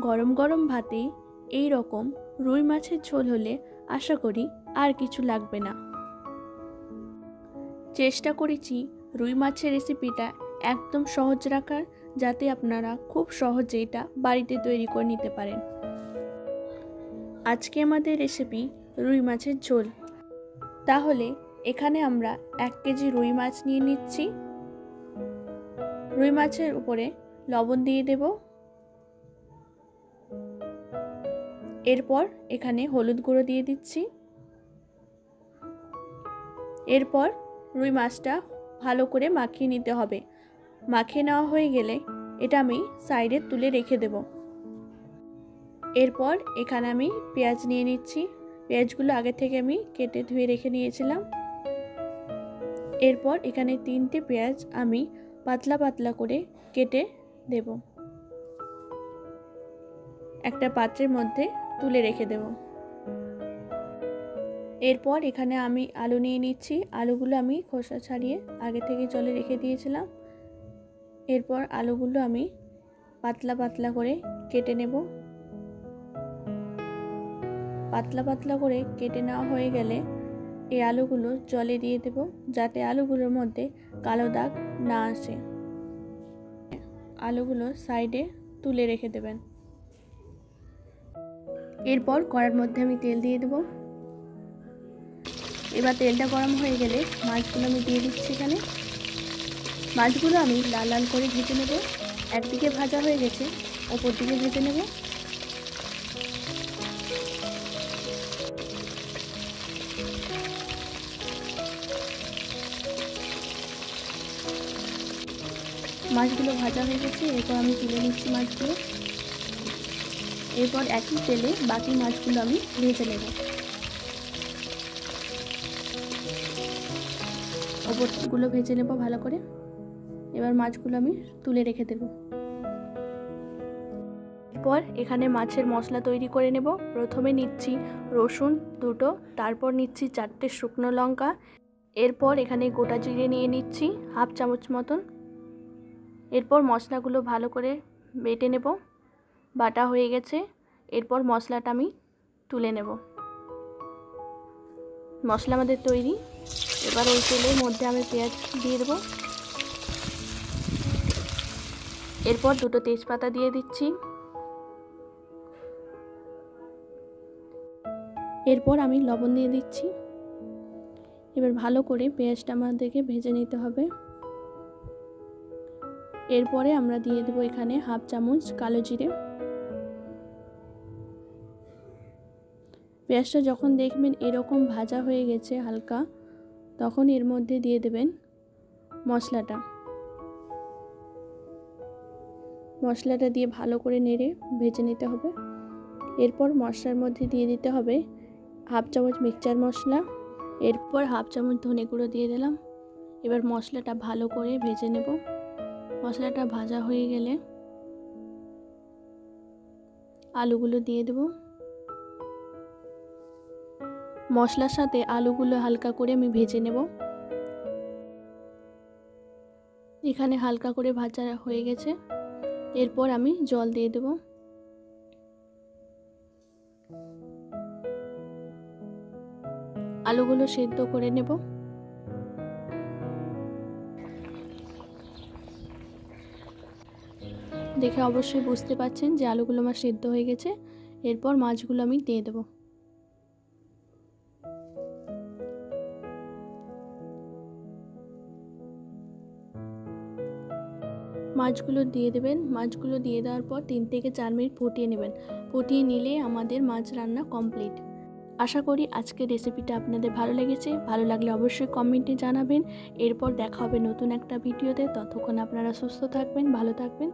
গরম গরম ভাতে এই রকম রুই মাছের ঝোল হলে আশা করি আর কিছু লাগবে না। চেষ্টা করেছি রুই মাছের রেসিপিটা একদম সহজ রাখার, যাতে আপনারা খুব সহজে এটা বাড়িতে তৈরি করে নিতে পারেন। আজকে আমাদের রেসিপি রুই মাছের ঝোল। তাহলে এখানে আমরা 1 কেজি রুই মাছ নিয়ে নিচ্ছি। রুই মাছের উপরে লবণ দিয়ে দেব। এরপর এখানে হলুদ গুঁড়ো দিয়ে দিচ্ছি। এরপর রুই মাছটা ভালো করে মাখিয়ে নিতে হবে। মাখিয়ে নেওয়া হয়ে গেলে এটা আমি সাইডে তুলে রেখে দেব। এরপর এখানে আমি পেঁয়াজ নিয়ে নিচ্ছি। পেঁয়াজগুলো আগে থেকে আমি কেটে ধুয়ে রেখে নিয়েছিলাম। এরপর এখানে 3টে পেঁয়াজ আমি পাতলা পাতলা করে কেটে দেব। একটা পাত্রের মধ্যে তুলে রেখে দেব। এরপর এখানে আমি আলু নিয়ে নিচ্ছি। আলুগুলো আমি খোসা ছাড়িয়ে আগে থেকে জলে রেখে দিয়েছিলাম। এরপর আলুগুলো আমি পাতলা পাতলা করে কেটে নেব। পাতলা পাতলা করে কেটে নেওয়া হয়ে গেলে এই আলুগুলো জলে দিয়ে দেব, যাতে আলুগুলোর মধ্যে কালো দাগ না আসে। আলুগুলো সাইডে তুলে রেখে দেবেন। এরপর কড়াইয়ের মধ্যে আমি তেল দিয়ে দেব। এবার তেলটা গরম হয়ে গেলে মাছগুলো আমি দিয়ে দিচ্ছি। এখানে মাছগুলো আমি লাল লাল করে ভেজে নেব। একদিকে ভাজা হয়ে গেছে, ওপর দিকে ভেজে নেব। মাছগুলো ভাজা হয়ে গেছে, এরপর আমি তুলে নিচ্ছি মাছগুলো। এরপর একই তেলে বাকি মাছগুলো আমি ভেজে নেব। ওপরগুলো ভেজে নেব ভালো করে। এবার মাছগুলো আমি তুলে রেখে দেব। এরপর এখানে মাছের মশলা তৈরি করে নেব। প্রথমে নিচ্ছি রসুন 2টো, তারপর নিচ্ছি 4টে শুকনো লঙ্কা। এরপর এখানে গোটা জিরে নিয়ে নিচ্ছি 1/2 চামচ মতন। এরপর মশলাগুলো ভালো করে বেটে নেব। বাটা হয়ে গেছে, এরপর মশলাটা আমি তুলে নেব। মশলা আমাদের তৈরি। এবার ওই তেলের মধ্যে আমি পেঁয়াজ দিয়ে দেবো। এরপর 2টো তেজপাতা দিয়ে দিচ্ছি। এরপর আমি লবণ দিয়ে দিচ্ছি। এবার ভালো করে পেঁয়াজটা আমাদেরকে ভেজে নিতে হবে। এরপরে আমরা দিয়ে দেবো এখানে 1/2 চামচ কালো জিরে। পেঁয়াজটা যখন দেখবেন এরকম ভাজা হয়ে গেছে হালকা, তখন এর মধ্যে দিয়ে দেবেন মশলাটা। মশলাটা দিয়ে ভালো করে নেড়ে ভেজে নিতে হবে। এরপর মশলার মধ্যে দিয়ে দিতে হবে 1/2 চামচ মিক্সচার মশলা। এরপর 1/2 চামচ ধনে গুঁড়ো দিয়ে দিলাম। এবার মশলাটা ভালো করে ভেজে নেব। মশলাটা ভাজা হয়ে গেলে আলুগুলো দিয়ে দেব। মশলার সাথে আলুগুলো হালকা করে আমি ভেজে নেব। এখানে হালকা করে ভাজা হয়ে গেছে। এরপর আমি জল দিয়ে দেব। আলুগুলো সেদ্ধ করে নেব। দেখে অবশ্যই বুঝতে পারছেন যে আলুগুলো আমার সেদ্ধ হয়ে গেছে। এরপর মাছগুলো আমি দিয়ে দেব। মাছগুলো দিয়ে দেবেন। মাছগুলো দিয়ে দেওয়ার পর 3 থেকে 4 মিনিট ফুটিয়ে নেবেন। ফুটিয়ে নিলে আমাদের মাছ রান্না কমপ্লিট। আশা করি আজকের রেসিপিটা আপনাদের ভালো লেগেছে। ভালো লাগলে অবশ্যই কমেন্টে জানাবেন। এরপর দেখা হবে নতুন একটা ভিডিওতে। ততক্ষণ আপনারা সুস্থ থাকবেন, ভালো থাকবেন।